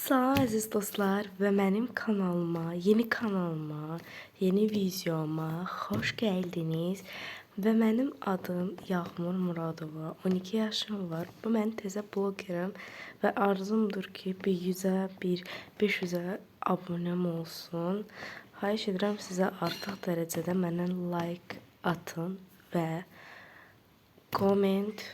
Salam əziz dostlar və mənim kanalıma, yeni videoma xoş gəldiniz. Və mənim adım Yağmur Muradova, 12 yaşım var. Bu mən təzə blogerim və arzumdur ki, bir 100-ə, bir 500-ə abunəm olsun. Xahiş edirəm sizə artıq dərəcədə mənə like atın və comment,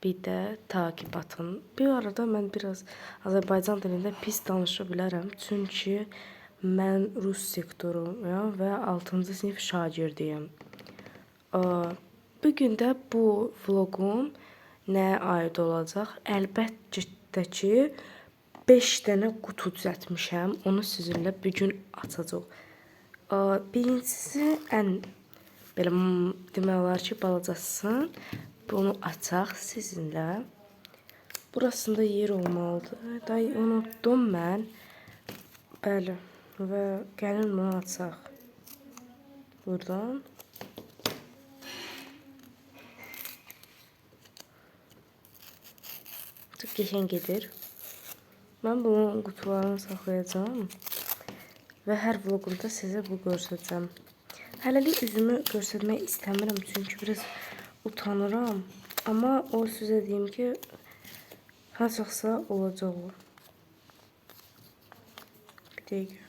bir də takip atın. Bir arada mən biraz Azərbaycan dilində pis danışa bilərəm. Çünki mən rus sektoruyam və 6-cı sinif şagirdiyəm. Bugün də bu vloqum nəyə aid olacaq? Əlbəttə ki, 5 dənə qutu düzəltmişəm. Onu sizinlə bugün açacaq. Birincisi ən belə demək olar ki, balacasın. Bunu açaq sizinlə. Burasında yer olmalıdır. Day unutdum mən. Bəli. Və gəlin bunu açaq. Buradan. Çox qəşəng gedir. Mən bunun qutularını saxlayacağam. Və hər vlogumda sizə bu göstərəcəm. Hələlik üzümü göstərmək istəmirəm. Çünki biraz utanıram. Amma o sizə deyim ki, haçaqsa olacaq o. Bir dəqiqə.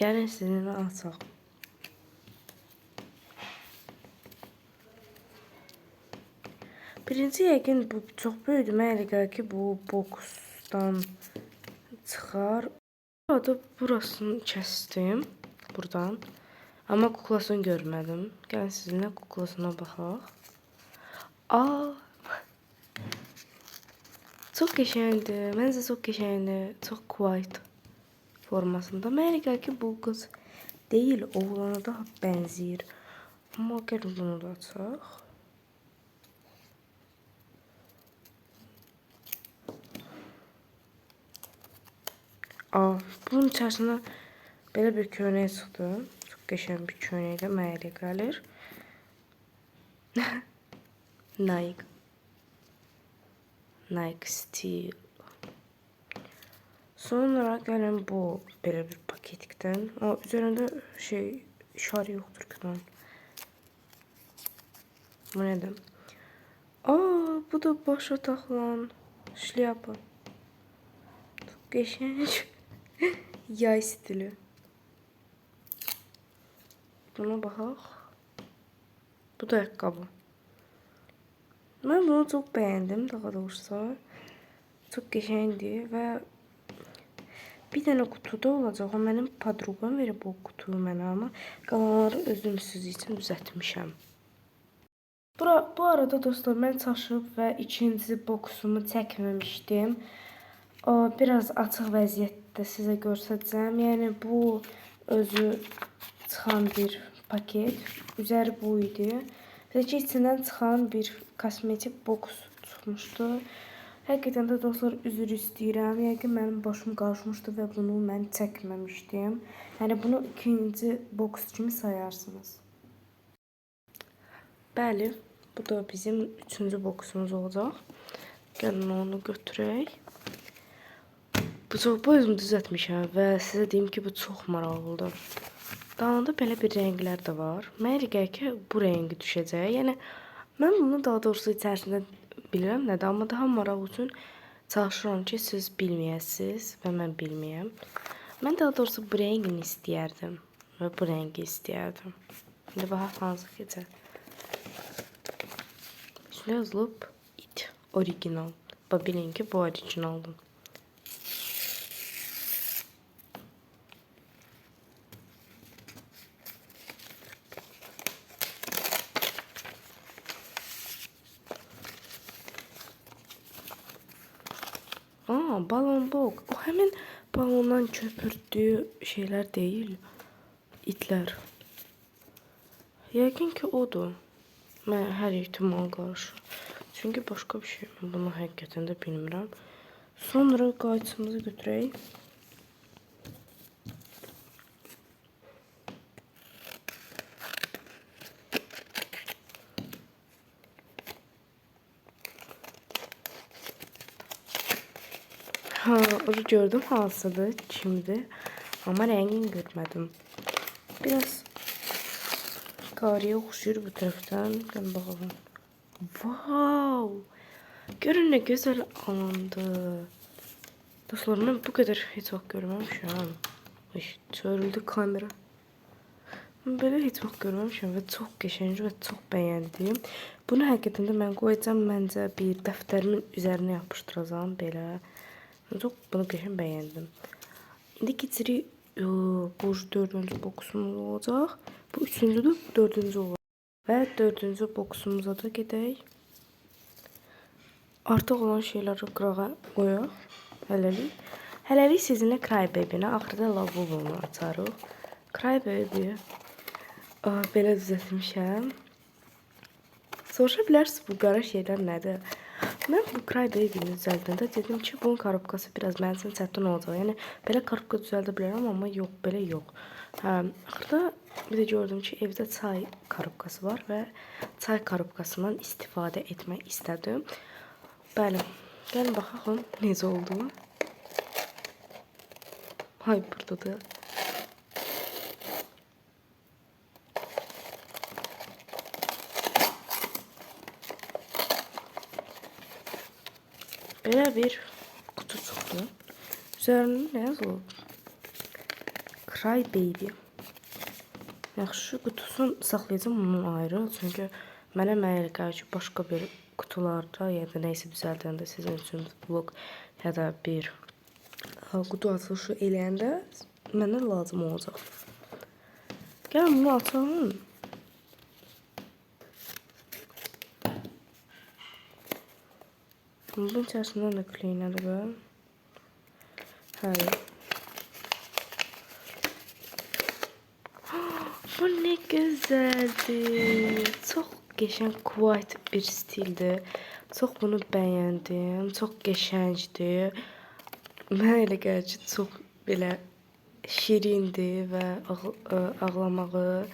Gəlin sizinlə açaq. Birinci yəqin bu çox böyüdür. Mənə elə gəlir ki, bu boksdan çıxar. Burada burasını kəsdim. Buradan. Amma kuklasını görmədim. Gəlin sizinlə kuklasına baxaq. Çox qəşəngdir. Məncə çox qəşəngdir. Çox quiet formasında. Mənə elə gəlir ki, bu qız deyil, oğlana daha bənzəyir. Amma gəlin bunu da açaq. Bunun içərisində belə bir köynək çıxdı. Çox qəşəng bir köynəkdir, mənə elə gəlir. Nike Steel. Sonra gəlin bu belə bir paketlikdən. Üzərində işarə yoxdur ki. Bu nədir? Bu da başa taxılan şlyapa. Çox qəşəng. Yay stili. Buna baxaq. Bu da ayaqqabı. Mən bunu çox bəyəndim, daha doğrusu. Çox qəşəngdir və bir dənə qutuda olacaq. O mənim podruqam verib bu qutuyu mənə, amma qalanları özüm siz üçün düzəltmişəm. Bu arada dostlar, mən çaşıb və ikinci boksumu çəkməmişdim. Biraz açıq vəziyyətdə sizə göstərəcəm. Yəni bu özü çıxan bir paket. Üzəri bu idi. Və ki, içindən çıxan bir kosmetik boks çıxmışdı. Həqiqətən də dostlar, üzr istəyirəm. Yəqin mənim başım qarışmışdı və bunu mən çəkməmişdim. Yəni bunu ikinci boks kimi sayarsınız. Bəli, bu da bizim üçüncü boksumuz olacaq. Gəlin onu götürək. Bu özümü düzəltmişəm və sizə deyim ki, bu çox maraqlıdır. Dalında belə bir rənglər də var. Mənə elə gəlir ki, bu rəngi düşəcək. Yəni, mən bunu daha doğrusu içərisində bilirəm nədir, amma daha maraq üçün çalışıram ki, siz bilməyəsiniz və mən bilməyəm. Mən daha doğrusu bu rəngini istəyərdim və bu rəngi istəyərdim. İndi baxaq hansı keçər. Üstündə yazılıb It Original. Bilin ki, bu originaldır. Balon bok. O həmin balondan köpürdüyü şeylər deyil. İtlər. Yəqin ki, odur. Mən hər ihtimal qarşı. Çünki başqa bir şey. Mən bunu həqiqətən də bilmirəm. Sonra qayçımızı götürək. Ha, onu gördüm hansıdır, kimdir. Ama rəngini görmədim. Biraz qariyə oxşuyur bu tərəfdən. Gəlin baxalım. Wow! Görün nə gözəl alındı. Dostlar, mən bu qədər heç vaxt görməmişəm. Çörüldü kamera. Mən belə heç vaxt görməmişəm və çox qəşəng və çox bəyəndim. Bunu həqiqətən də mən qoyacağam, məncə bir dəftərimin üzərinə yapışdıracağam belə. Mən çox bunu qəşəng bəyəndim. İndi keçirik, bu 4-cü boksumuz olacaq. Bu 3-cüdür, 4-cü olacaq. Və 4-cü boksumuza da gedək. Artıq olan şeyləri qırağa qoyaq. Hələlik sizinlə Crybaby-nə, axırda Lavabonu açarıq. Crybaby belə düzəltmişəm. Soruşa bilərsiniz bu qara şeylər nədir? Mən bu Crybaby-ni düzəldəndə dedim ki, bunun korobkası biraz mənim üçün çətin olacaq. Yəni belə korobka düzəldə bilərəm, amma yox, belə yox. Axırda bir də gördüm ki, evdə çay korobkası var və çay korobkasından istifadə etmək istədim. Bəli, gəlin baxaq necə oldu. Hay, buradadır. Belə bir kutu çıxdı. Üzərində nə yazılıb? Crybaby. Yaxşı, qutusunu saxlayacağım bunun ayrı. Çünki mənə gəlir ki, başqa bir kutularda ya da neysə düzəldəndə sizin üçün vlog ya da bir qutu açılışı eləyəndə mənə lazım olacaq. Gəlin bunu açalım. Bunun içərisindən də kleynadır və hayır. Bu nə gözəldir. Çox qəşəng white bir stildir. Çox bunu bəyəndim. Çox qəşəngdir. Mənə elə gəlir ki, çox belə şirindir və ağlamağı,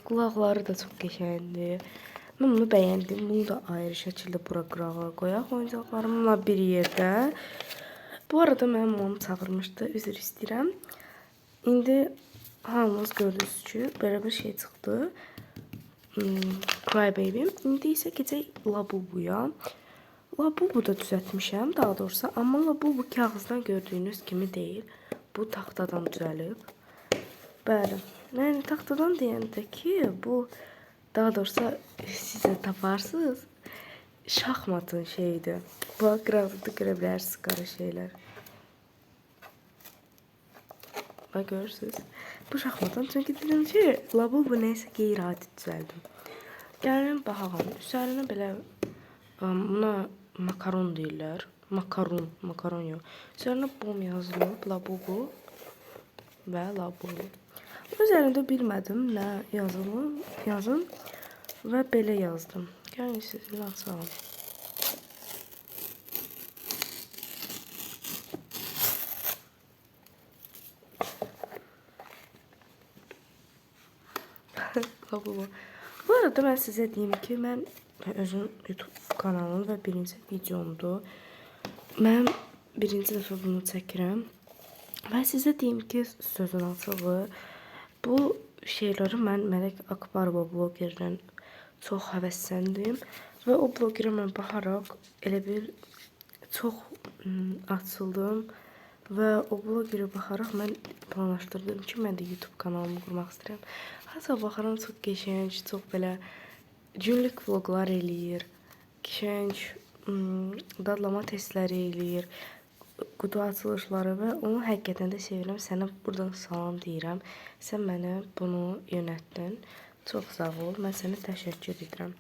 qulaqları da çox qəşəngdir. Mən bunu bəyəndim. Bunu da ayrı şəkildə bura qırağa qoyaq oyuncaqlarımla bir yerdə. Bu arada mənim mamam çağırmışdı. Üzr istəyirəm. İndi hamınız gördünüz ki, belə bir şey çıxdı. Crybaby. İndi isə keçək Labubuya. Labubu da düzəltmişəm, daha doğrusu. Amma Labubu kağızdan gördüyünüz kimi deyil. Bu taxtadan düzəlib. Bəli. Yəni taxtadan deyəndə ki, bu daha doğrusu siz də taparsınız. Şahmatın şeyidir. Bax, qıraqda görə bilərsiniz qara şeylər. Bax, görürsünüz. Bu şahmatın. Çünki dedim ki, Labubu neysə qeyri-adi düzəldim. Gəlin, baxalım. Üzərinə belə buna makaron deyirlər. Makaron yox. Üzərinə bom yazılıb, Labubu və Labubu. Üzərində bilmədim nə yazın və belə yazdım. Gəlin sizinlə açalım. Labubu. Bu arada mən sizə deyim ki, mən özüm YouTube kanalım və birinci videomdur. Mən birinci dəfə bunu çəkirəm. Və sizə deyim ki, sözün açığı, bu şeyləri mən Mələk Akbarova blogerdən çox həvəsləndim. Və o blogerə mən baxaraq elə bir çox açıldım. Və o blogerə baxaraq mən planlaşdırdım ki, mən də YouTube kanalımı qurmaq istəyirəm. Hətta baxaram, çox qəşəng, çox belə günlük vloglar eləyir. Qəşəng dadlama testləri eləyir. Qutu açılışları və onu həqiqətən də sevirəm. Sənə buradan salam deyirəm. Sən mənə bunu yönətdin. Çox sağ ol. Mən sənə təşəkkür edirəm.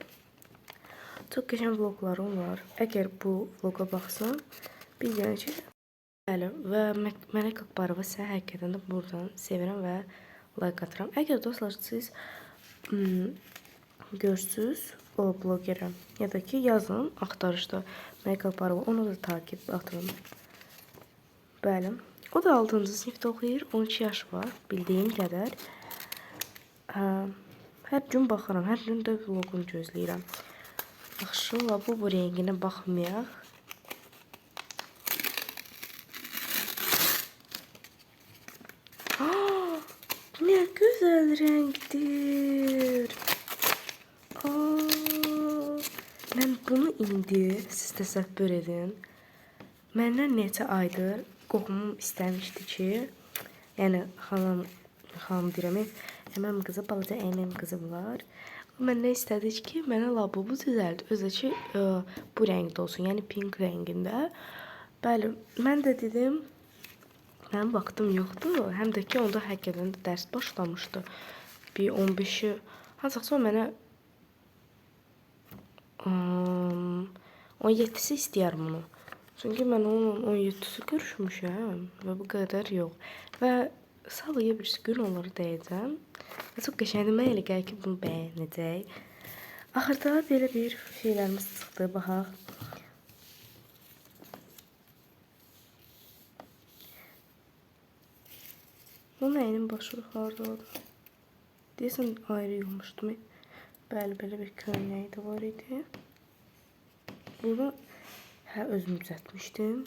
Çox qəşəng vloglarım var. Əgər bu vloga baxsan, biləcəksən ki, bəli, və Mələk Akbarova sən həqiqətən də buradan sevirəm və like atıram. Əgər dostlar siz görsünüz o blogerə ya da ki yazın axtarışda Mələk Akbarova, onu da takip atın. Bəli. O da 6-cı sinifdə oxuyur. 12 yaşı var, bildiyim qədər. Hər gün baxıram, hər gün də vloqunu gözləyirəm. Yaxşı, bu renginə baxmayaq. güzel renkdir. Aa, mən bunu indi siz təsəvvür edin. Məndən neçə aydır qohumum istəmişdi ki, yəni xanım deyirəm, əməm qızı, balaca əməm qızı var. O məndən istədi ki, mənə labubu düzəlt. Özü ki, bu rəngdə olsun, yəni pink rəngində. Bəli, mən də dedim, mənim vaxtım yoxdur. Həm də ki, onda həqiqətən də dərs başlamışdı. Bir 15-i, hansaqsa o mənə 17-si istəyərəm onu. Çünki mən onun 17-si görüşmüşəm və bu qədər yox. Və salıya bir gün onları deyəcəm. Və çox qəşəngdir. Mənə elə gəlir ki, bunu bəyənəcək. Axırda belə bir şeylərimiz çıxdı. Baxaq. Bu nəyinin başı hardadır? Deyəsən ayrı yığmışdım. Bəli, belə bir köynəyi də var idi. Bunu özüm düzəltmişdim.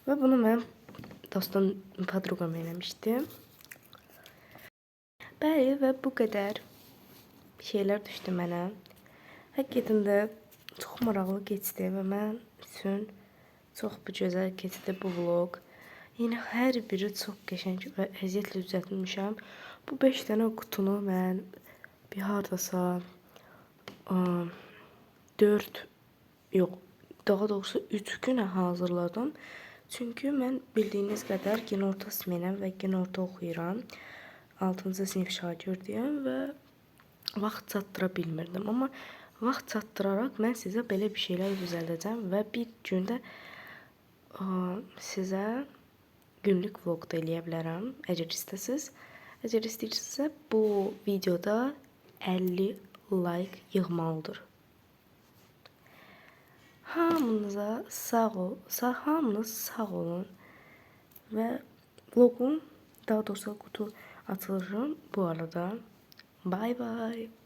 Və bunu mən dostum, podruqam eləmişdim. Bəli, və bu qədər şeylər düşdü mənə. Həqiqətən də çox maraqlı keçdi və mən üçün çox gözəl keçdi bu vlog. Yəni hər biri çox qəşəng və əziyyətlə düzəltmişəm. Bu 5 dənə qutunu mən bir hardasa 4 yox, daha doğrusu 3 günə hazırladım. Çünki mən bildiyiniz qədər günorta smenəm və günorta oxuyuram. 6-cı sinif şagirdiyəm və vaxt çatdıra bilmirdim. Amma vaxt çatdıraraq mən sizə belə bir şeylər düzəldəcəm və bir gündə sizə günlük vlog da eləyə bilərəm, əgər istəsiniz. Əgər istəyirsinizsə, bu videoda 50 like yığmalıdır. Hamınız sağ olun və vlogun, daha doğrusu qutu açılışım bu arada. Bye bye.